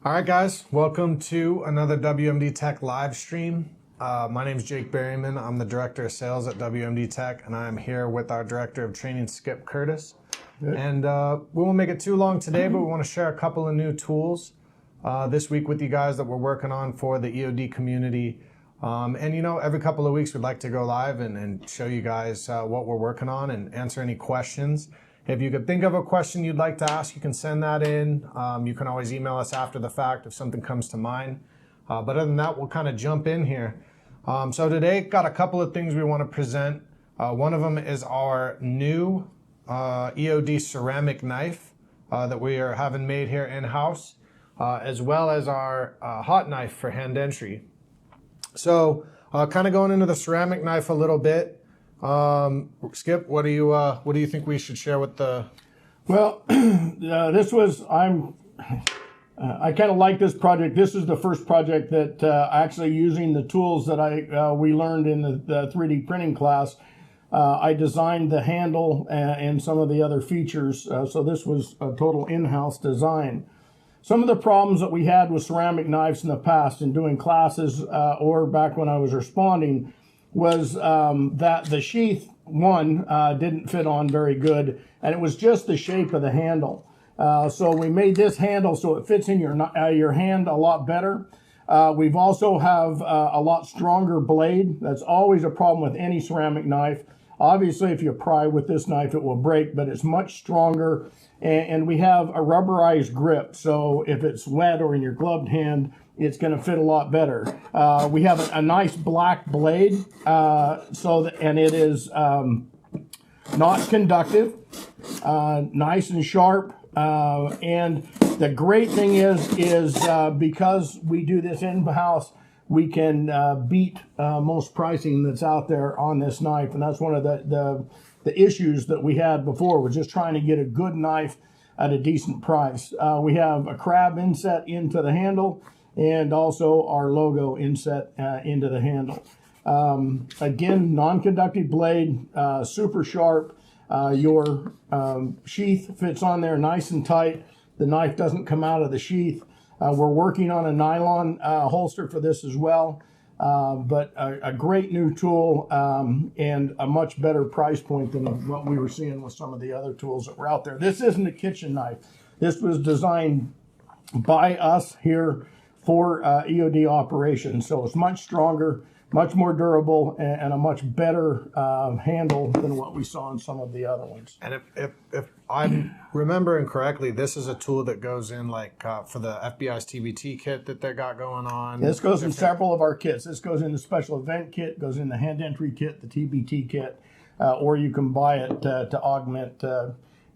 All right, guys, welcome to another WMDTech live stream. My name is Jake Berryman. I'm the Director of Sales at WMDTech, and I'm here with our Director of Training, Skip Curtis. Good. And we won't make it too long today, but we want to share a couple of new tools this week with you guys that we're working on for the EOD community. And you know, every couple of weeks we'd like to go live and show you guys what we're working on and answer any questions. If you could think of a question you'd like to ask, you can send that in. You can always email us after the fact if something comes to mind. But other than that, we'll kind of jump in here. So today, got a couple of things we want to present. One of them is our new EOD Ceramic Knife that we are having made here in-house, as well as our hot knife for hand entry. So kind of going into the ceramic knife a little bit. Skip, what do you think we should share with the? Well, I kind of like this project. This is the first project that actually using the tools that we learned in the 3D printing class. I designed the handle and some of the other features. So this was a total in-house design. Some of the problems that we had with ceramic knives in the past in doing classes or back when I was responding was that the sheath, didn't fit on very good, and it was just the shape of the handle. So we made this handle so it fits in your hand a lot better. We've also have a lot stronger blade. That's always a problem with any ceramic knife. Obviously, if you pry with this knife, it will break, but it's much stronger. And we have a rubberized grip, so if it's wet or in your gloved hand, it's going to fit a lot better. We have a nice black blade, and it is not conductive, nice and sharp. And the great thing is because we do this in-house, we can beat most pricing that's out there on this knife, and that's one of the issues that we had before, was just trying to get a good knife at a decent price. We have a crab inset into the handle, and also our logo inset into the handle. Again, non-conductive blade, super sharp. Your sheath fits on there nice and tight. The knife doesn't come out of the sheath. We're working on a nylon holster for this as well. But a great new tool and a much better price point than what we were seeing with some of the other tools that were out there. This isn't a kitchen knife. This was designed by us here for EOD operations. So it's much stronger, much more durable, and a much better handle than what we saw in some of the other ones. And if I'm remembering correctly, this is a tool that goes in like for the FBI's TBT kit that they got going on. This goes in several of our kits. This goes in the special event kit, goes in the hand entry kit, the TBT kit, or you can buy it to augment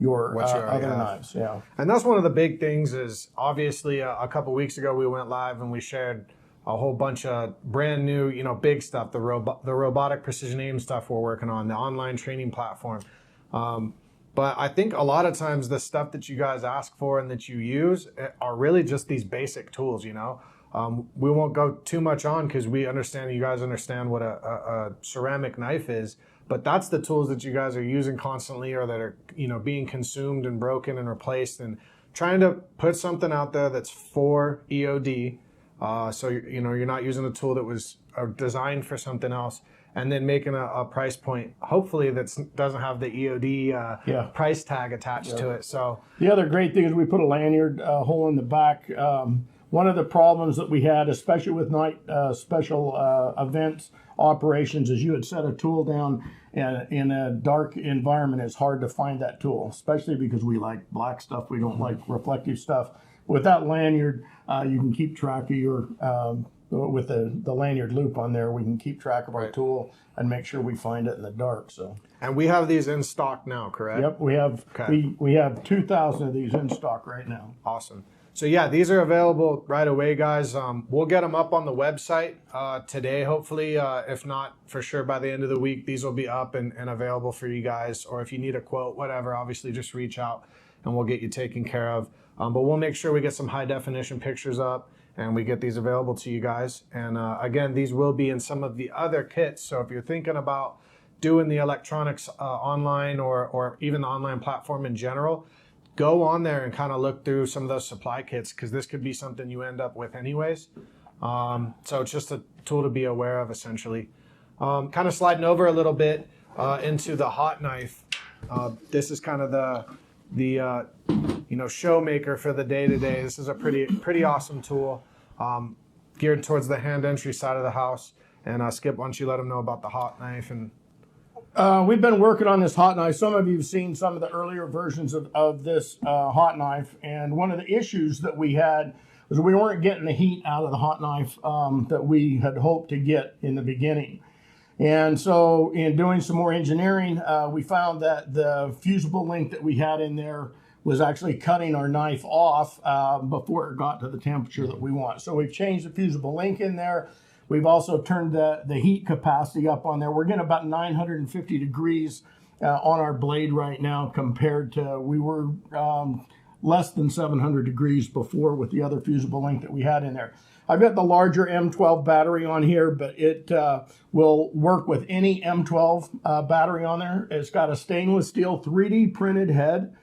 your other knives. Yeah. And that's one of the big things is obviously a couple weeks ago we went live and we shared a whole bunch of brand new, big stuff, the robotic precision aim stuff we're working on, the online training platform. But I think a lot of times the stuff that you guys ask for and that you use are really just these basic tools, We won't go too much on because we understand, you guys understand what a ceramic knife is, but that's the tools that you guys are using constantly or that are, being consumed and broken and replaced, and trying to put something out there that's for EOD. So, you're not using a tool that was designed for something else, and then making a price point, hopefully, that doesn't have the EOD price tag attached to it. So the other great thing is we put a lanyard hole in the back. One of the problems that we had, especially with night special events operations, is you had set a tool down in a dark environment. It's hard to find that tool, especially because we like black stuff. We don't like reflective stuff. With that lanyard, you can keep track of your, with the lanyard loop on there, we can keep track of our tool and make sure we find it in the dark. So. And we have these in stock now, correct? Yep, we have. Okay. We have 2,000 of these in stock right now. Awesome. So yeah, these are available right away, guys. We'll get them up on the website today, hopefully. If not, for sure by the end of the week, these will be up and available for you guys. Or if you need a quote, whatever, obviously just reach out and we'll get you taken care of. But we'll make sure we get some high definition pictures up and we get these available to you guys. And again, these will be in some of the other kits. So if you're thinking about doing the electronics online or even the online platform in general, go on there and kind of look through some of those supply kits, because this could be something you end up with anyways. So it's just a tool to be aware of, essentially. Kind of sliding over a little bit into the hot knife. This is kind of the show maker for the day-to-day. This is a pretty awesome tool, geared towards the hand entry side of the house. And Skip, why don't you let them know about the hot knife? And we've been working on this hot knife. Some of you have seen some of the earlier versions of this hot knife. And one of the issues that we had was we weren't getting the heat out of the hot knife that we had hoped to get in the beginning. And so in doing some more engineering, we found that the fusible link that we had in there was actually cutting our knife off before it got to the temperature that we want. So we've changed the fusible link in there. We've also turned the heat capacity up on there. We're getting about 950 degrees on our blade right now, compared to we were less than 700 degrees before with the other fusible link that we had in there. I've got the larger M12 battery on here, but it will work with any M12 battery on there. It's got a stainless steel 3D printed head.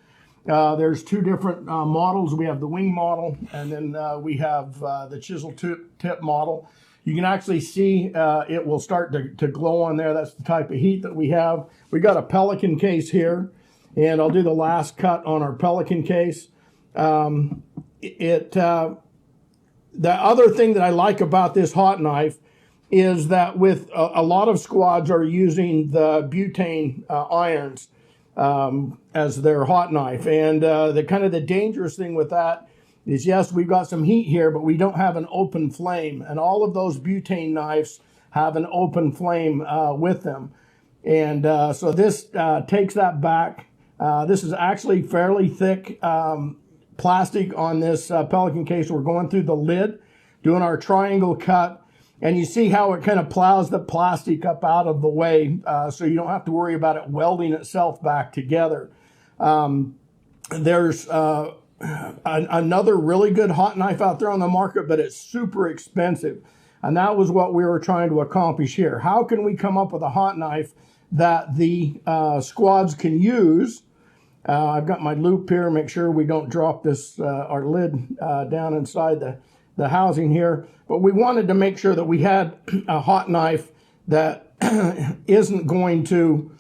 There's two different models. We have the wing model, and then we have the chisel tip model. You can actually see it will start to glow on there. That's the type of heat that we have. We got a Pelican case here, and I'll do the last cut on our Pelican case. The other thing that I like about this hot knife is that with a lot of squads are using the butane irons as their hot knife. And the dangerous thing with that is, yes, we've got some heat here, but we don't have an open flame. And all of those butane knives have an open flame with them. And so this takes that back. This is actually fairly thick plastic on this Pelican case. We're going through the lid, doing our triangle cut, and you see how it kind of plows the plastic up out of the way, so you don't have to worry about it welding itself back together. There's another really good hot knife out there on the market, but it's super expensive, and that was what we were trying to accomplish here. How can we come up with a hot knife that the squads can use? I've got my loop here, make sure we don't drop this our lid down inside the housing here. But we wanted to make sure that we had a hot knife that isn't going to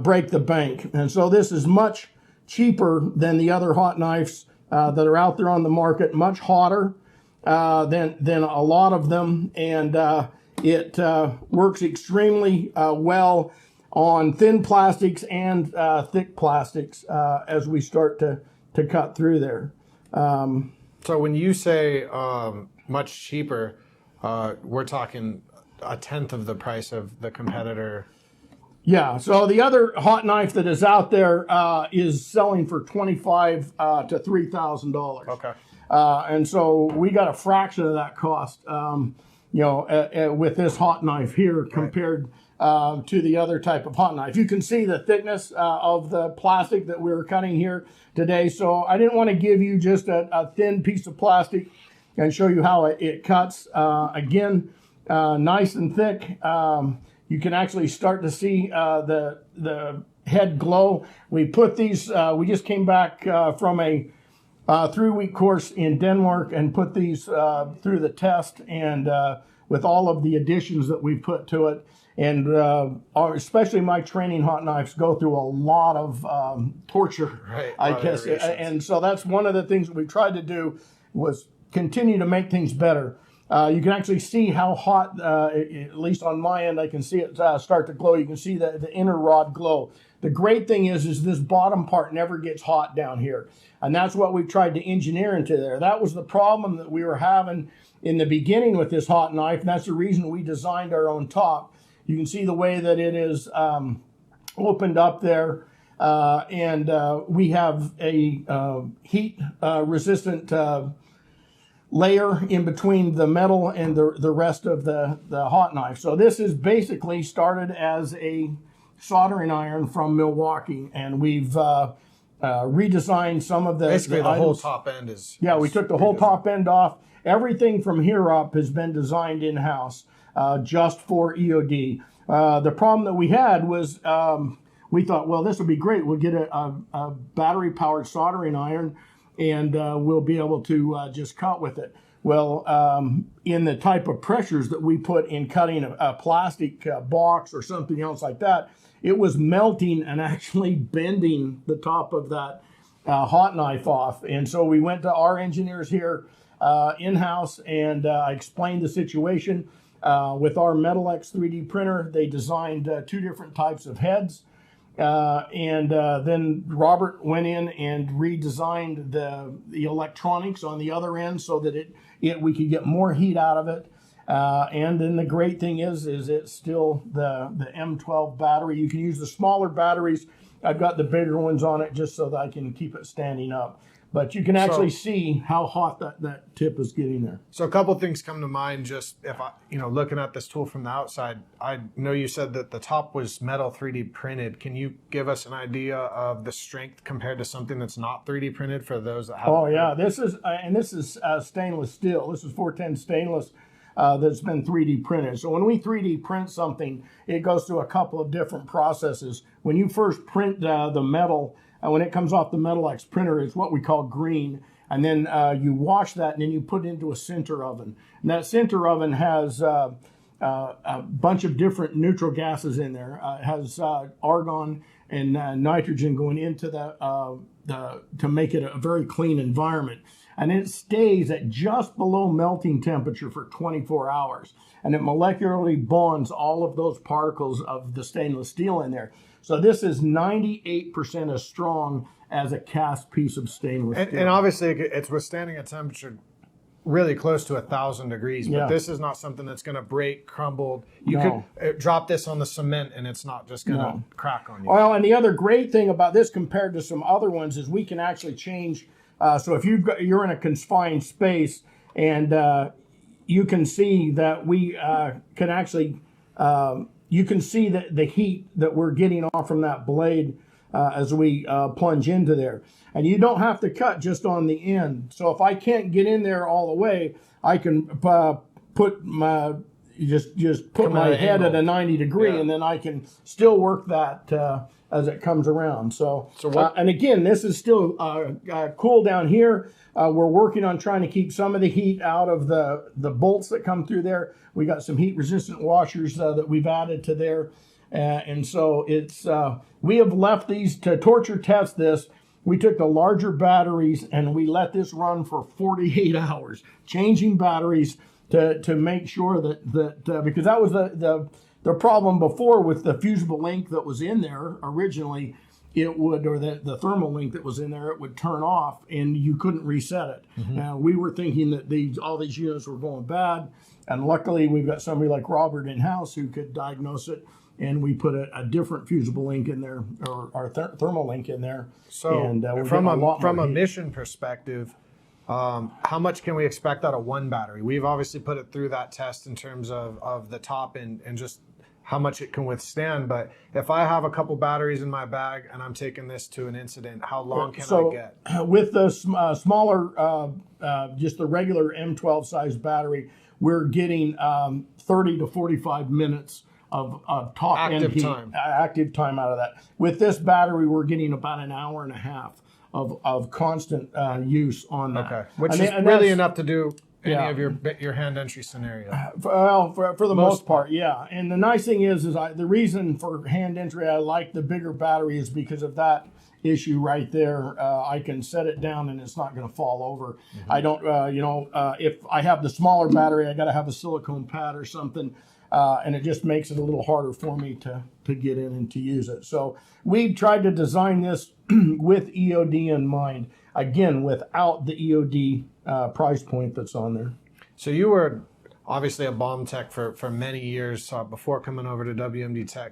break the bank. And so this is much cheaper than the other hot knives that are out there on the market, much hotter than a lot of them. And it works extremely well on thin plastics and thick plastics as we start to cut through there. So when you say much cheaper, we're talking a tenth of the price of the competitor. Yeah, so the other hot knife that is out there is selling for $2,500 to $3,000. Okay. And so we got a fraction of that cost, with this hot knife here compared to the other type of hot knife. You can see the thickness of the plastic that we're cutting here today. So I didn't want to give you just a thin piece of plastic and show you how it cuts. Again, nice and thick. You can actually start to see the head glow. We put these, we just came back from a 3-week course in Denmark and put these through the test, and with all of the additions that we put to it. And especially my training hot knives go through a lot of torture, right, I guess. And so that's one of the things that we tried to do, was continue to make things better. You can actually see how hot, at least on my end, I can see it start to glow. You can see the inner rod glow. The great thing is this bottom part never gets hot down here. And that's what we've tried to engineer into there. That was the problem that we were having in the beginning with this hot knife, and that's the reason we designed our own top. You can see the way that it is opened up there, and we have a heat-resistant layer in between the metal and the rest of the hot knife. So this is basically started as a soldering iron from Milwaukee, and we've redesigned some of the basically the items. whole top end is. Yeah, we took the whole top end off. Everything from here up has been designed in-house just for EOD. The problem that we had was we thought, well, this would be great. We'll get a battery-powered soldering iron, and we'll be able to just cut with it. Well, in the type of pressures that we put in cutting a plastic box or something else like that, it was melting and actually bending the top of that hot knife off. And so we went to our engineers here in-house, and I explained the situation. With our Metalex 3D printer, they designed 2 different types of heads. Then Robert went in and redesigned the electronics on the other end so that we could get more heat out of it. And then the great thing is it's still the M12 battery. You can use the smaller batteries. I've got the bigger ones on it just so that I can keep it standing up. But you can actually see how hot that tip is getting there. So a couple of things come to mind. Just if looking at this tool from the outside, I know you said that the top was metal 3D printed. Can you give us an idea of the strength compared to something that's not 3D printed for those that haven't? Oh yeah, this is stainless steel. This is 410 stainless that's been 3D printed. So when we 3D print something, it goes through a couple of different processes. When you first print the metal, when it comes off the Metalex printer, it's what we call green. And then you wash that, and then you put it into a sinter oven. And that sinter oven has a bunch of different neutral gases in there. It has argon and nitrogen going into to make it a very clean environment. And it stays at just below melting temperature for 24 hours. And it molecularly bonds all of those particles of the stainless steel in there. So this is 98% as strong as a cast piece of stainless steel. And obviously it's withstanding a temperature really close to 1,000 degrees, but this is not something that's going to break, crumble. You could drop this on the cement and it's not just going to crack on you. Well, and the other great thing about this compared to some other ones is we can actually change. So if you're in a confined space, and you can see that we can actually you can see the heat that we're getting off from that blade as we plunge into there. And you don't have to cut just on the end. So if I can't get in there all the way, I can put my head at a 90 degree, and then I can still work that as it comes around. So and again, this is still cool down here. We're working on trying to keep some of the heat out of the bolts that come through there. We got some heat resistant washers that we've added to there. And so it's we have left these to torture test this. We took the larger batteries and we let this run for 48 hours, changing batteries to make sure that because that was the problem before with the fusible link that was in there originally. It would, or the thermal link that was in there, it would turn off and you couldn't reset it. Now we were thinking that all these units were going bad, and luckily we've got somebody like Robert in house who could diagnose it, and we put a different fusible link in there, or our thermal link in there. So and, from a mission perspective, how much can we expect out of one battery? We've obviously put it through that test in terms of the top and just how much it can withstand. But if I have a couple batteries in my bag and I'm taking this to an incident, how long can I get? With the smaller, just the regular M12 size battery, we're getting 30 to 45 minutes of top active heat, time. Active time out of that. With this battery, we're getting about an hour and a half of constant use on that. Okay, which is really enough to do any of your hand entry scenario. Well, for the most part, yeah. And the nice thing is the reason for hand entry I like the bigger battery is because of that issue right there. I can set it down and it's not going to fall over. I don't, if I have the smaller battery, I got to have a silicone pad or something, and it just makes it a little harder for me to get in and to use it. So we've tried to design this with EOD in mind. Again, without the EOD price point that's on there. So you were obviously a bomb tech for many years before coming over to WMDTech.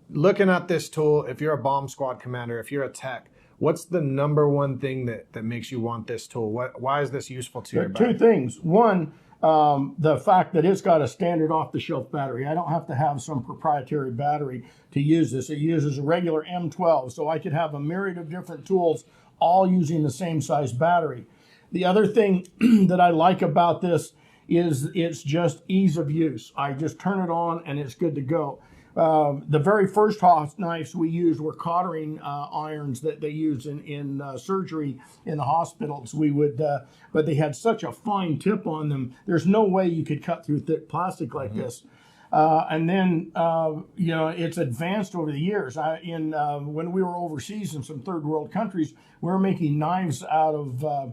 Looking at this tool, if you're a bomb squad commander, if you're a tech, what's the number one thing that makes you want this tool? Why is this useful to you? Two things. One, the fact that it's got a standard off-the-shelf battery. I don't have to have some proprietary battery to use this. It uses a regular M12, so I could have a myriad of different tools all using the same size battery. The other thing that I like about this is it's just ease of use. I just turn it on and it's good to go. The very first Hot knives we used were cottering irons that they use in surgery in the hospitals. We would, but they had such a fine tip on them. There's no way you could cut through thick plastic like this. And then, it's advanced over the years. When we were overseas in some third world countries, we were making knives out of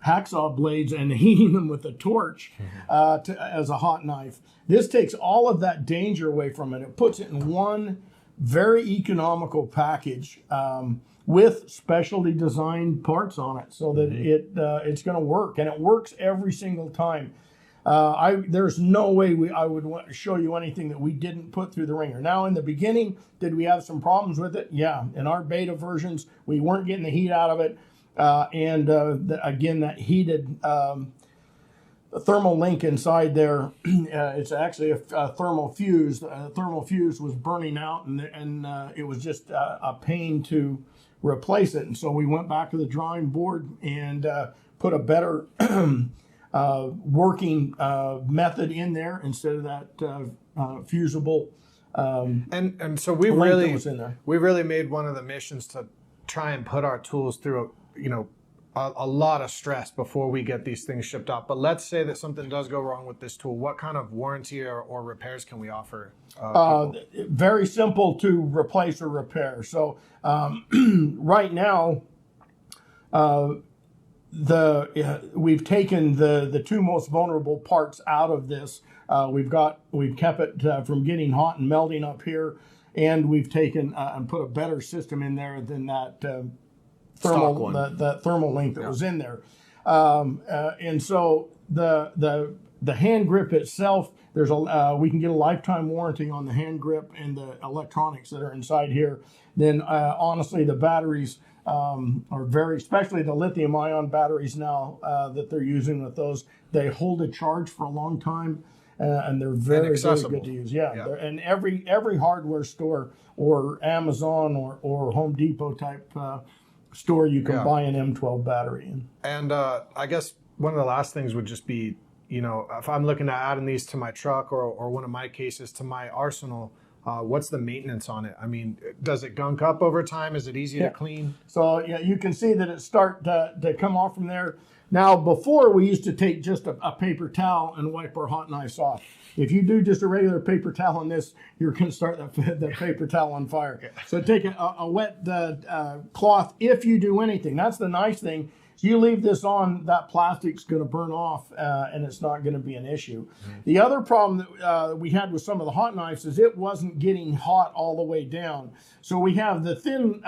hacksaw blades and heating them with a torch as a hot knife. This takes all of that danger away from it. It puts it in one very economical package with specialty designed parts on it, so that it's going to work, and it works every single time. There's no way I would want to show you anything that we didn't put through the ringer. Now, in the beginning, did we have some problems with it? Yeah. In our beta versions, we weren't getting the heat out of it. Again, that heated thermal link inside there, it's actually a thermal fuse. The thermal fuse was burning out, and it was just a pain to replace it. And so we went back to the drawing board and put a better working method in there instead of that fusible. And so we really made one of the missions to try and put our tools through a lot of stress before we get these things shipped out. But let's say that something does go wrong with this tool. What kind of warranty or repairs can we offer? Very simple to replace or repair. So right now, we've taken the two most vulnerable parts out of this. We've kept it from getting hot and melting up here, and we've taken and put a better system in there than that thermal link that was in there. And so the hand grip itself, we can get a lifetime warranty on the hand grip and the electronics that are inside here. Then honestly, the batteries are especially the lithium ion batteries now that they're using with those, they hold a charge for a long time. And they're very good to use. Yeah. And every hardware store or Amazon or Home Depot type store, you can buy an M12 battery in. And I guess one of the last things would just be, if I'm looking at adding these to my truck or one of my cases to my arsenal, what's the maintenance on it? I mean, does it gunk up over time? Is it easy to clean? So you can see that it start to come off from there. Now, before we used to take just a paper towel and wipe our hot knives off. If you do just a regular paper towel on this, you're going to start that paper towel on fire. Okay. So take a wet cloth if you do anything. That's the nice thing. So you leave this on, that plastic's going to burn off, and it's not going to be an issue. Mm-hmm. The other problem that we had with some of the hot knives is it wasn't getting hot all the way down. So we have the thin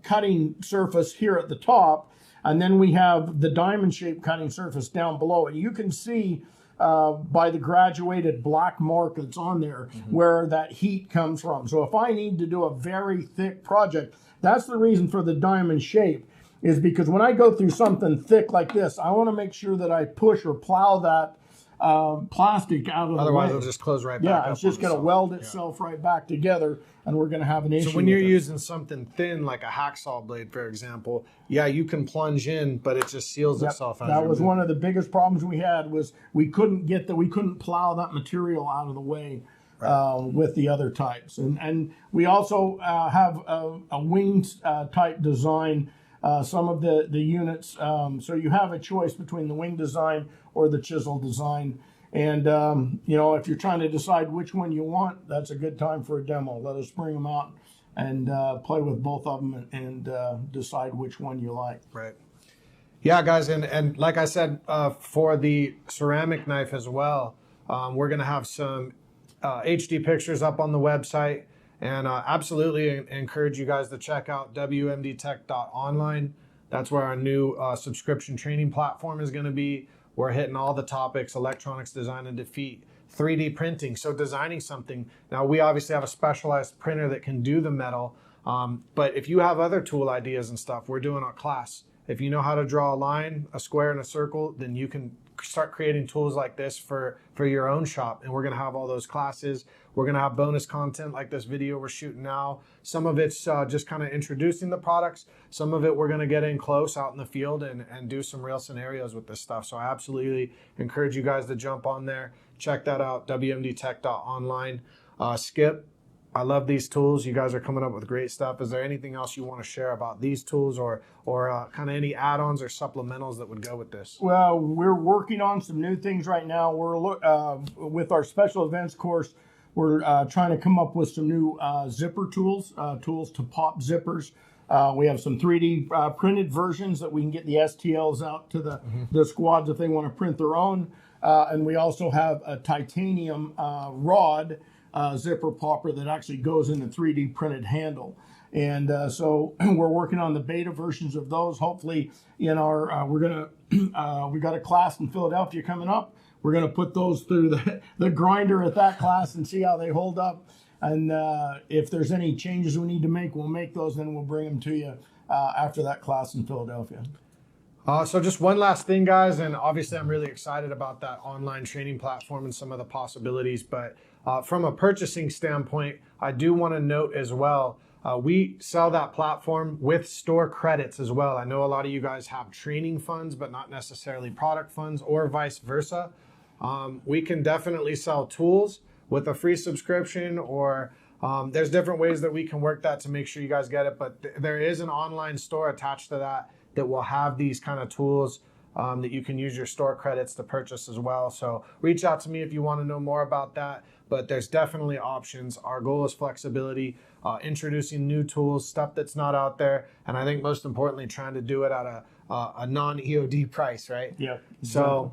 cutting surface here at the top, and then we have the diamond-shaped cutting surface down below. And you can see by the graduated black mark that's on there where that heat comes from. So if I need to do a very thick project, that's the reason for the diamond shape, is because when I go through something thick like this, I want to make sure that I push or plow that plastic out of the way. Otherwise, it'll just close right back up. Yeah, it's just going to weld itself right back together, and we're going to have an issue. So when you're using something thin, like a hacksaw blade, for example, you can plunge in, but it just seals itself. That was one of the biggest problems we had, was we couldn't plow that material out of the way. With the other types. And we also have a winged type design. Some of the units, so you have a choice between the wing design or the chisel design. And, if you're trying to decide which one you want, that's a good time for a demo. Let us bring them out and play with both of them and decide which one you like. Right. Yeah, guys, and like I said, for the ceramic knife as well, we're going to have some HD pictures up on the website. And absolutely encourage you guys to check out WMDTech.online. That's where our new subscription training platform is going to be. We're hitting all the topics: electronics design and defeat, 3D printing. So designing something. Now, we obviously have a specialized printer that can do the metal. But if you have other tool ideas and stuff, we're doing a class. If you know how to draw a line, a square, and a circle, then you can start creating tools like this for your own shop. And we're going to have all those classes. We're going to have bonus content like this video we're shooting now. Some of it's just kind of introducing the products. Some of it we're going to get in close out in the field and do some real scenarios with this stuff. So I absolutely encourage you guys to jump on there. Check that out, WMDTech.online. Skip, I love these tools. You guys are coming up with great stuff. Is there anything else you want to share about these tools, or kind of any add-ons or supplementals that would go with this? Well, we're working on some new things right now. We're with our special events course. We're trying to come up with some new zipper tools, tools to pop zippers. We have some 3D printed versions that we can get the STLs out to the squads if they want to print their own. And we also have a titanium rod zipper popper that actually goes in the 3D printed handle. And so we're working on the beta versions of those. Hopefully in our, we got a class in Philadelphia coming up. We're going to put those through the grinder at that class and see how they hold up. And if there's any changes we need to make, we'll make those, then we'll bring them to you after that class in Philadelphia. So just one last thing, guys, and obviously I'm really excited about that online training platform and some of the possibilities, but from a purchasing standpoint, I do want to note as well, we sell that platform with store credits as well. I know a lot of you guys have training funds, but not necessarily product funds, or vice versa. We can definitely sell tools with a free subscription, or there's different ways that we can work that to make sure you guys get it, but there is an online store attached to that will have these kind of tools that you can use your store credits to purchase as well. So reach out to me if you want to know more about that, but there's definitely options. Our goal is flexibility, introducing new tools, stuff that's not out there, and I think most importantly, trying to do it at a non-EOD price, right? Yeah. So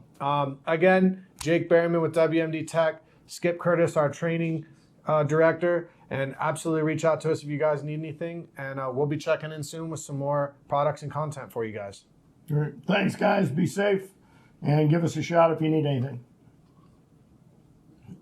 again, Jake Berryman with WMDTech, Skip Curtis, our training director, and absolutely reach out to us if you guys need anything, and we'll be checking in soon with some more products and content for you guys. All right. Thanks, guys. Be safe, and give us a shout if you need anything.